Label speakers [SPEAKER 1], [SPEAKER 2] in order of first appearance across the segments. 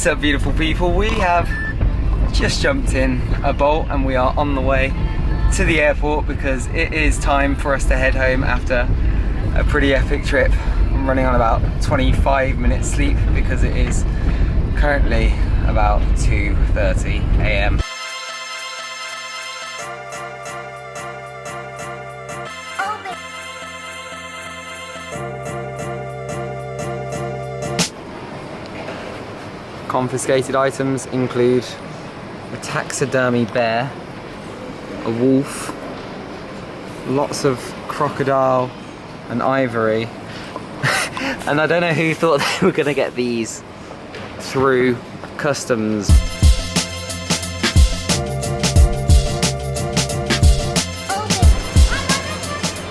[SPEAKER 1] up, beautiful people? We have just jumped in a Bolt and we are on the way to the airport because it is time for us to head home after a pretty epic trip. I'm running on about 25 minutes sleep because it is currently about 2:30 a.m. Confiscated items include a taxidermy bear, a wolf, lots of crocodile and ivory, and I don't know who thought they were going to get these through customs.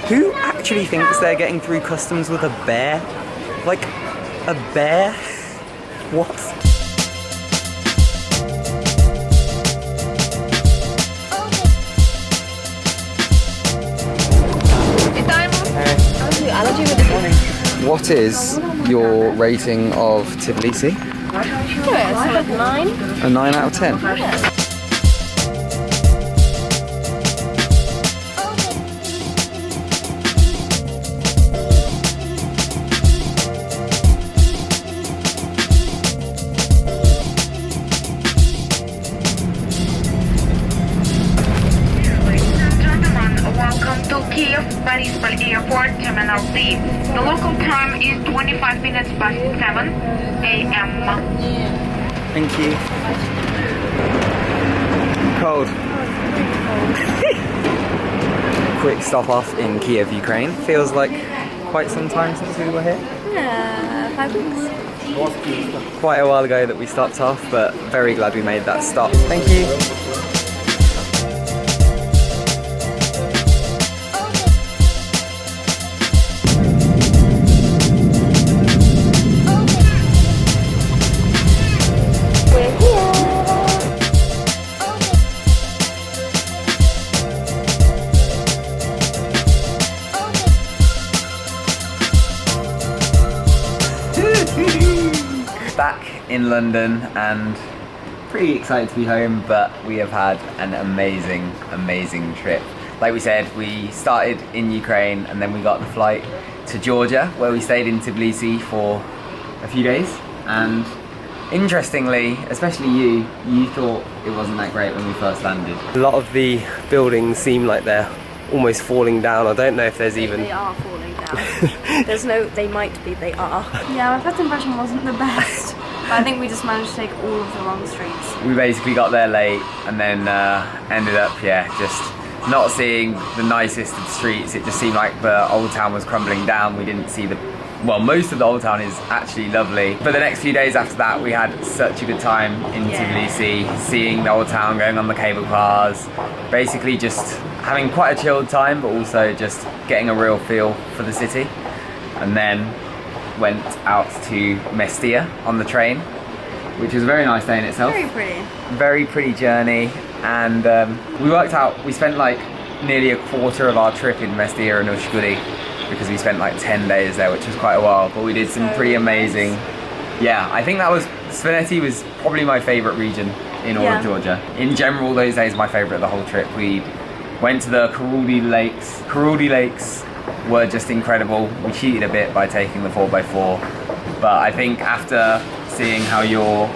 [SPEAKER 1] Who actually thinks they're getting through customs with a bear? Like, a bear? What? What is your rating of Tbilisi?
[SPEAKER 2] Yeah, it's a 9.
[SPEAKER 1] A 9 out of 10?
[SPEAKER 2] Yeah.
[SPEAKER 3] Kiev, Airport, Terminal D. The local time is 25 minutes past 7 a.m.
[SPEAKER 1] Thank you. Cold. Quick stop off in Kiev, Ukraine. Feels like quite some time since we were here.
[SPEAKER 2] Yeah, 5 weeks.
[SPEAKER 1] Quite a while ago that we stopped off, but very glad we made that stop. Thank you. Back in London and pretty excited to be home, but we have had an amazing trip. Like we said, we started in Ukraine and then we got the flight to Georgia, where we stayed in Tbilisi for a few days. And interestingly, especially you thought it wasn't that great when we first landed. A lot of the buildings seem like they're almost falling down. I don't know if there's even...
[SPEAKER 2] They are falling down. There's no, they might be, they are. Yeah, my first impression wasn't the best. But I think we just managed to take all of the wrong streets.
[SPEAKER 1] We basically got there late and then ended up, just not seeing the nicest of streets. It just seemed like the old town was crumbling down. We didn't see well, most of the old town is actually lovely. But the next few days after that, we had such a good time in Tbilisi, seeing the old town, going on the cable cars, basically just having quite a chilled time, but also just getting a real feel for the city. And then went out to Mestia on the train, which was a very nice day in itself.
[SPEAKER 2] Very pretty.
[SPEAKER 1] Very pretty journey. And we worked out, we spent like nearly a quarter of our trip in Mestia and Ushguli, because we spent like 10 days there, which was quite a while, but we did some pretty amazing... Yeah, I think that was... Svaneti was probably my favourite region in all of Georgia. In general, those days were my favourite of the whole trip. We went to the Karudi Lakes. Karudi Lakes were just incredible. We cheated a bit by taking the 4x4, but I think after seeing how your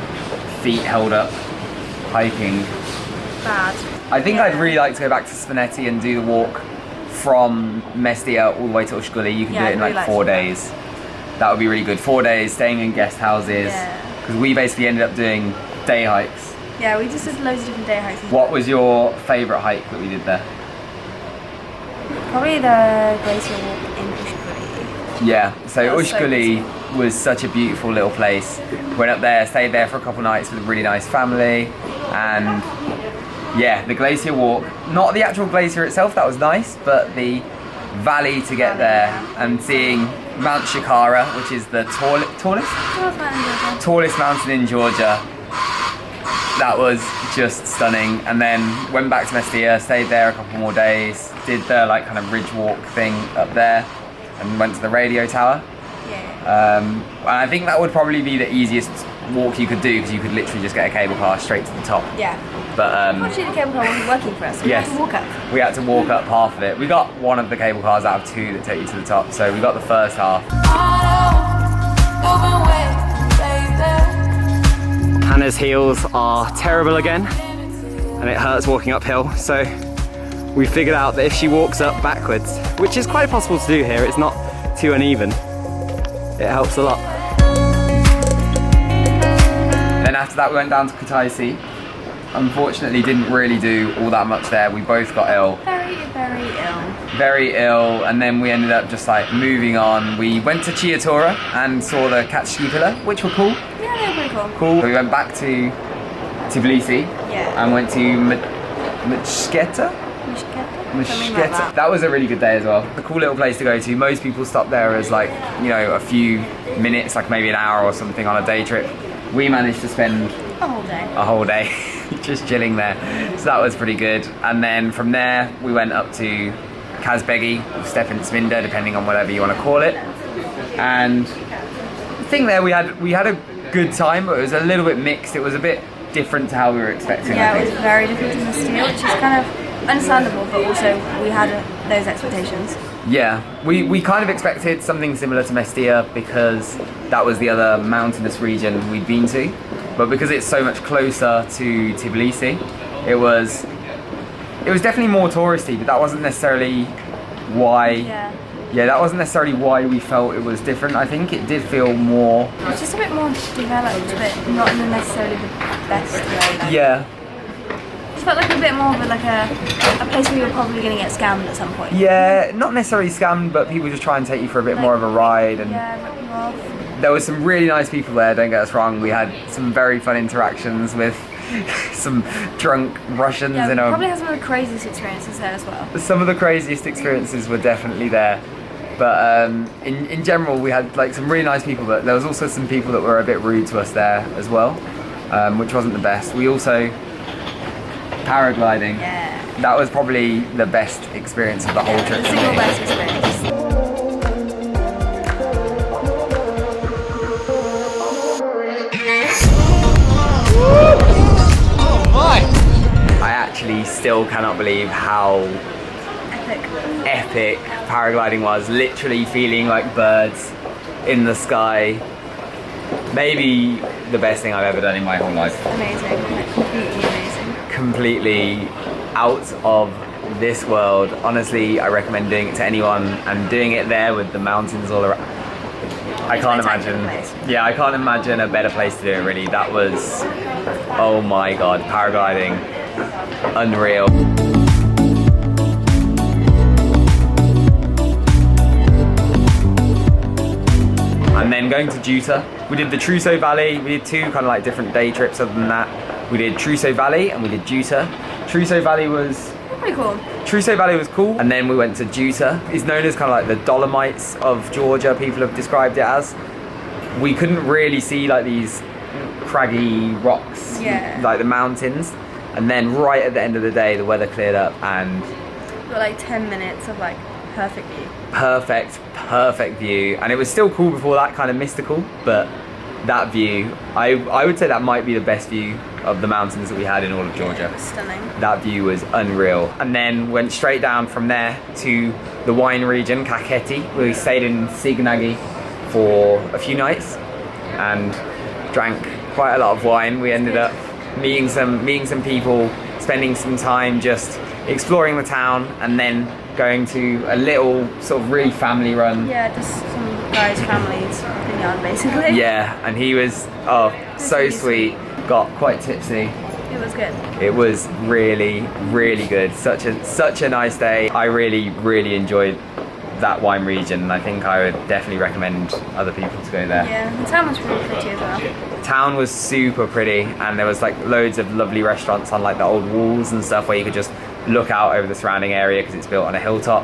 [SPEAKER 1] feet held up hiking...
[SPEAKER 2] Bad.
[SPEAKER 1] I think I'd really like to go back to Svaneti and do the walk from Mestia all the way to Ushguli. You can do it in like 4 days. That would be really good. 4 days, staying in guest houses. Because we basically ended up doing day hikes.
[SPEAKER 2] Yeah, we just did loads of different day hikes.
[SPEAKER 1] What was your favourite hike that we did there?
[SPEAKER 2] Probably the glacier walk in Ushguli.
[SPEAKER 1] Yeah, so Ushguli was such a beautiful little place. Went up there, stayed there for a couple nights with a really nice family, and yeah, the glacier walk, not the actual glacier itself, that was nice, but the valley to get there and seeing Mount Shikara, which is the tallest mountain in Georgia. That was just stunning. And then went back to Mestia, stayed there a couple more days, did the like kind of ridge walk thing up there, and went to the radio tower. And I think that would probably be the easiest walk you could do because you could literally just get a cable car straight to the top.
[SPEAKER 2] Yeah.
[SPEAKER 1] But
[SPEAKER 2] Unfortunately, the cable car wasn't working for us. So
[SPEAKER 1] yes,
[SPEAKER 2] we had to walk up.
[SPEAKER 1] we had to walk up half of it. We got one of the cable cars out of 2 that take you to the top, so we got the first half. Hannah's heels are terrible again, and it hurts walking uphill, so we figured out that if she walks up backwards, which is quite possible to do here, it's not too uneven, it helps a lot. Then after that we went down to Kyiv. Unfortunately didn't really do all that much there. We both got ill.
[SPEAKER 2] Very, very ill.
[SPEAKER 1] Very ill, and then we ended up just like moving on. We went to Chiatora and saw the Kakheti pillar, which were cool.
[SPEAKER 2] Yeah, they were pretty cool.
[SPEAKER 1] Cool. We went back to Tbilisi and went to Mestia. That was a really good day as well. A cool little place to go to. Most people stop there as like, you know, a few minutes, like maybe an hour or something on a day trip. We managed to spend a whole day just chilling there. So that was pretty good. And then from there, we went up to Kazbegi, or Stepin Sminda, depending on whatever you want to call it. And the thing there, we had a good time, but it was a little bit mixed. It was a bit different to how we were expecting.
[SPEAKER 2] Yeah, it was very different to Mestia, which is kind of understandable, but also we had those expectations.
[SPEAKER 1] Yeah, we kind of expected something similar to Mestia because that was the other mountainous region we'd been to, but because it's so much closer to Tbilisi, it was definitely more touristy, but that wasn't necessarily why. Yeah, that wasn't necessarily why we felt it was different. I think it did feel more.
[SPEAKER 2] It's just a bit more developed, but not in necessarily the best way.
[SPEAKER 1] Yeah.
[SPEAKER 2] It felt like a bit more of a place where you were probably going to get scammed at some point.
[SPEAKER 1] Yeah, not necessarily scammed, but people just try and take you for a bit more of a ride. And
[SPEAKER 2] yeah, rip you off.
[SPEAKER 1] There was some really nice people there, don't get us wrong. We had some very fun interactions with some drunk Russians.
[SPEAKER 2] Yeah, we probably had some of the craziest experiences there as well.
[SPEAKER 1] Some of the craziest experiences were definitely there. But in general, we had like some really nice people, but there was also some people that were a bit rude to us there as well, which wasn't the best. We also paragliding.
[SPEAKER 2] Yeah.
[SPEAKER 1] That was probably the best experience of the whole trip.
[SPEAKER 2] The single best experience.
[SPEAKER 1] Oh my! I actually still cannot believe how epic paragliding was. Literally feeling like birds in the sky. Maybe the best thing I've ever done in my whole life.
[SPEAKER 2] Amazing. Completely amazing.
[SPEAKER 1] Completely out of this world. Honestly, I recommend doing it to anyone, and doing it there with the mountains all around. I can't imagine. Yeah, I can't imagine a better place to do it, really. That was, oh my god, paragliding, unreal. And then going to Juta, we did the Trousseau Valley. We did 2 kind of like different day trips other than that. We did Trousseau Valley and we did Juta. Trousseau Valley was
[SPEAKER 2] pretty cool.
[SPEAKER 1] Trousseau Valley was cool. And then we went to Juta. It's known as kind of like the Dolomites of Georgia, people have described it as. We couldn't really see like these craggy rocks, like the mountains. And then right at the end of the day, the weather cleared up and
[SPEAKER 2] we got like 10 minutes of like perfect view. Perfect view. And it was still cool before that, kind of mystical, but that view, I would say that might be the best view of the mountains that we had in all of Georgia. It was stunning.
[SPEAKER 1] That view was unreal. And then went straight down from there to the wine region, Kakheti. We stayed in Signagi for a few nights and drank quite a lot of wine. We ended up meeting some people, spending some time just exploring the town, and then going to a little sort of really family run.
[SPEAKER 2] Yeah, just some guy's family's vineyard basically.
[SPEAKER 1] Yeah, and he was so sweet. Got quite tipsy.
[SPEAKER 2] It was good.
[SPEAKER 1] It was really, really good. Such a nice day. I really enjoyed that wine region, and I think I would definitely recommend other people to go there.
[SPEAKER 2] Yeah, the town was really pretty as well.
[SPEAKER 1] The town was super pretty, and there was like loads of lovely restaurants on like the old walls and stuff where you could just look out over the surrounding area because it's built on a hilltop.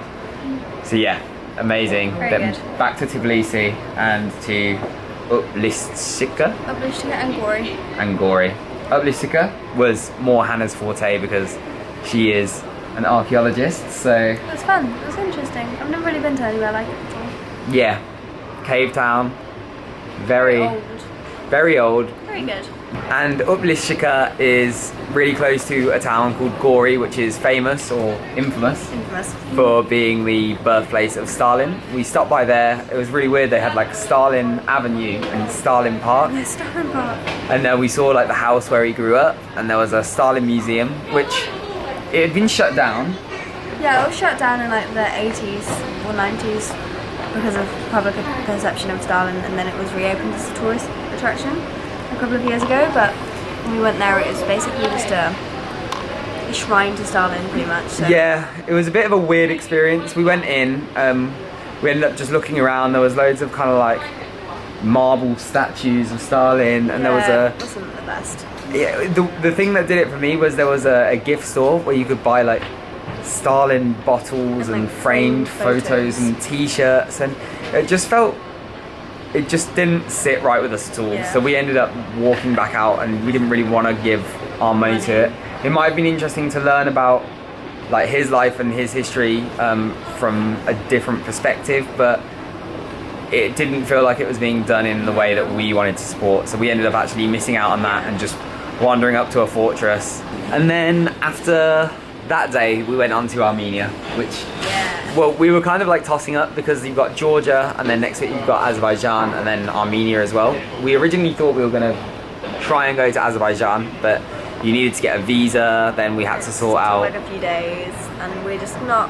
[SPEAKER 1] So yeah, amazing. Then
[SPEAKER 2] good.
[SPEAKER 1] Back to Tbilisi and to Tbilisi and Gori. Tbilisi was more Hannah's forte because she is an archaeologist, so
[SPEAKER 2] it was fun. It was interesting. I've never really been to anywhere like it before.
[SPEAKER 1] Yeah, cave town, very old.
[SPEAKER 2] Very
[SPEAKER 4] very good.
[SPEAKER 2] And Tbilisi is really close to a town called Gori, which is famous or infamous for being the birthplace of Stalin. We stopped by there. It was really weird. They had like Stalin Avenue and Stalin Park.
[SPEAKER 4] Yeah, Stalin Park.
[SPEAKER 2] And then we saw like the house where he grew up, and there was a Stalin museum, which it had been shut down.
[SPEAKER 4] Yeah, it was shut down in like the 80s or 90s because of public perception of Stalin, and then it was reopened as a tourist attraction a couple of years ago. But when we went there, it was basically just a shrine to Stalin, pretty much. So.
[SPEAKER 2] Yeah, it was a bit of a weird experience. We went in, we ended up just looking around. There was loads of kind of like marble statues of Stalin, and there was
[SPEAKER 4] it wasn't the best.
[SPEAKER 2] Yeah, the thing that did it for me was there was a gift store where you could buy like Stalin bottles and framed photos and t-shirts, and it just didn't sit right with us at all. So we ended up walking back out, and we didn't really want to give our money to it. It might have been interesting to learn about like his life and his history from a different perspective, but it didn't feel like it was being done in the way that we wanted to support. So we ended up actually missing out on that and just wandering up to a fortress. And then after that day, we went on to Armenia, which, well, we were kind of like tossing up because you've got Georgia, and then next to it you've got Azerbaijan, and then Armenia as well. We originally thought we were going to try and go to Azerbaijan, but you needed to get a visa, then we had to sort out
[SPEAKER 4] like a few days, and we're just not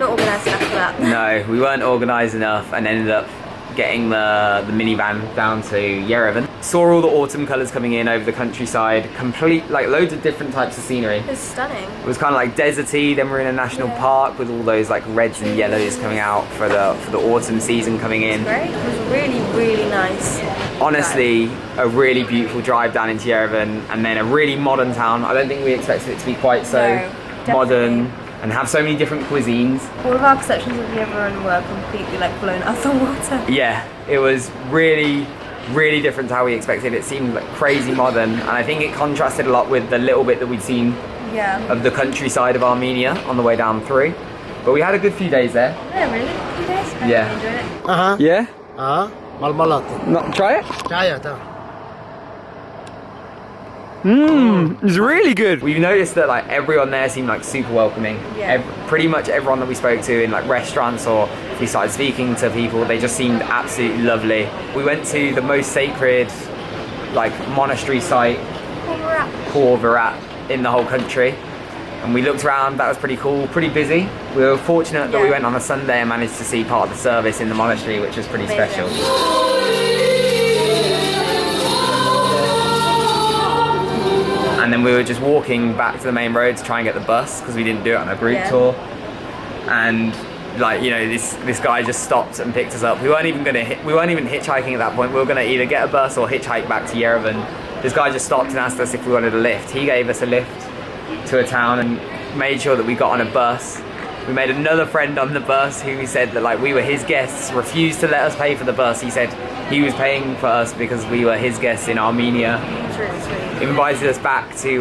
[SPEAKER 4] organised enough for that.
[SPEAKER 2] No, we weren't organised enough, and ended up getting the minivan down to Yerevan. Saw all the autumn colours coming in over the countryside, like loads of different types of scenery.
[SPEAKER 4] It was stunning.
[SPEAKER 2] It was kind of like deserty. Then we're in a national park with all those like reds and yellows coming out for the autumn season coming in.
[SPEAKER 4] It was great. It was really, really nice.
[SPEAKER 2] Honestly, a really beautiful drive down into Yerevan, and then a really modern town. I don't think we expected it to be quite so modern and have so many different cuisines.
[SPEAKER 4] All of our perceptions of Yerevan were completely like blown out of the water.
[SPEAKER 2] Yeah, it was really, really different to how we expected. It seemed like crazy modern, and I think it contrasted a lot with the little bit that we'd seen of the countryside of Armenia on the way down through. But we had a good few days there.
[SPEAKER 4] Yeah, really? A few days? I really enjoyed it.
[SPEAKER 2] Yeah?
[SPEAKER 5] Malmalat.
[SPEAKER 2] Not try it?
[SPEAKER 5] Chaya,
[SPEAKER 2] It's really good. We've noticed that like everyone there seemed like super welcoming.
[SPEAKER 4] Yeah.
[SPEAKER 2] Pretty much everyone that we spoke to in like restaurants, or if we started speaking to people, they just seemed absolutely lovely. We went to the most sacred like monastery site, Stopover, in the whole country, and we looked around. That was pretty cool, pretty busy. We were fortunate that we went on a Sunday and managed to see part of the service in the monastery, which was pretty special. And then we were just walking back to the main road to try and get the bus because we didn't do it on a group tour. And like, you know, this guy just stopped and picked us up. We weren't even hitchhiking at that point. We were gonna either get a bus or hitchhike back to Yerevan. This guy just stopped and asked us if we wanted a lift. He gave us a lift to a town and made sure that we got on a bus. We made another friend on the bus who said that like we were his guests, refused to let us pay for the bus. He said he was paying for us because we were his guests in Armenia.
[SPEAKER 4] It's really sweet.
[SPEAKER 2] Invited us back to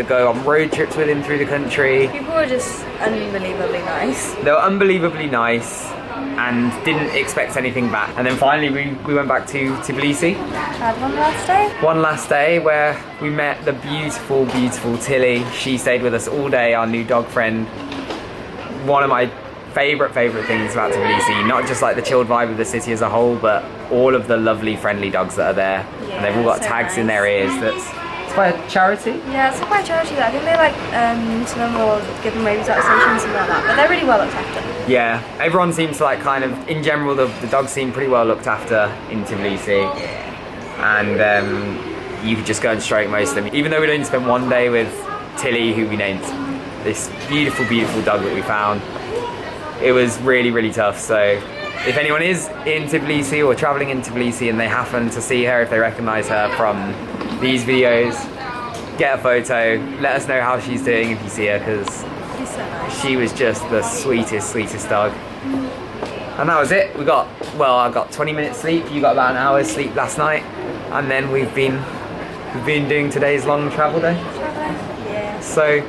[SPEAKER 2] go on road trips with him through the country.
[SPEAKER 4] People were just unbelievably nice.
[SPEAKER 2] They were unbelievably nice and didn't expect anything back. And then finally we went back to Tbilisi.
[SPEAKER 4] Had one last day?
[SPEAKER 2] One last day where we met the beautiful, beautiful Tilly. She stayed with us all day, our new dog friend. One of my favourite things about Tbilisi, not just like the chilled vibe of the city as a whole, but all of the lovely friendly dogs that are there.
[SPEAKER 4] Yeah,
[SPEAKER 2] and they've all got
[SPEAKER 4] so
[SPEAKER 2] tags
[SPEAKER 4] nice.
[SPEAKER 2] in their ears. It's by a charity?
[SPEAKER 4] Yeah, it's by a charity. I think they like to them or give them rabies vaccination, something like that. But they're really well looked after.
[SPEAKER 2] Yeah, everyone seems to like kind of, in general, the dogs seem pretty well looked after in Tbilisi. And you could just go and stroke most of them. Even though we'd only spent one day with Tilly, who we named this beautiful, beautiful dog that we found, it was really, really tough. So if anyone is in Tbilisi or traveling in Tbilisi and they happen to see her, if they recognize her from these videos, get a photo, let us know how she's doing if you see her, because
[SPEAKER 4] She's so nice.
[SPEAKER 2] she was just the sweetest dog. And that was it. I got 20 minutes sleep, you got about an hour's sleep last night, and then we've been doing today's long travel day.
[SPEAKER 4] Yeah.
[SPEAKER 2] So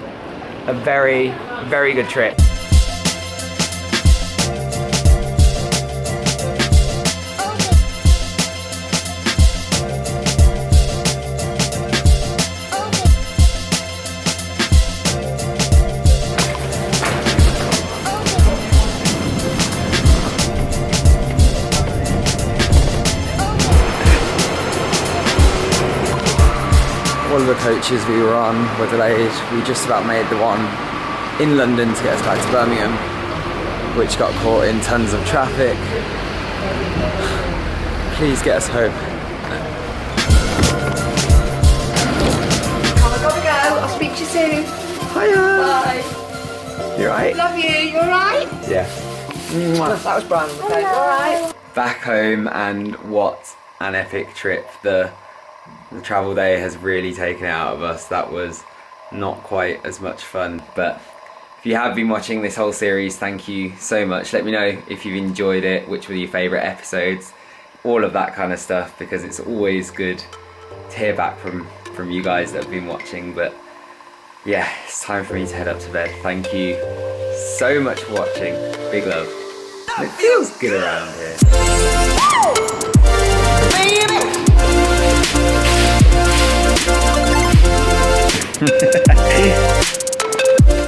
[SPEAKER 2] a very, very good trip. the coaches we were on were delayed. We just about made the one in London to get us back to Birmingham, which got caught in tons of traffic. Please get us home.
[SPEAKER 5] I gotta go. I'll speak to you soon.
[SPEAKER 2] Hiya.
[SPEAKER 5] Bye.
[SPEAKER 2] You alright?
[SPEAKER 5] Love you. You alright?
[SPEAKER 2] Yeah.
[SPEAKER 5] That was Brian on the phone. Alright.
[SPEAKER 2] Back home, and what an epic trip. The travel day has really taken it out of us. That was not quite as much fun, but if you have been watching this whole series, thank you so much. Let me know if you've enjoyed it, which were your favourite episodes, all of that kind of stuff, because it's always good to hear back from you guys that have been watching. But yeah, it's time for me to head up to bed. Thank you so much for watching. Big love. It feels good around here.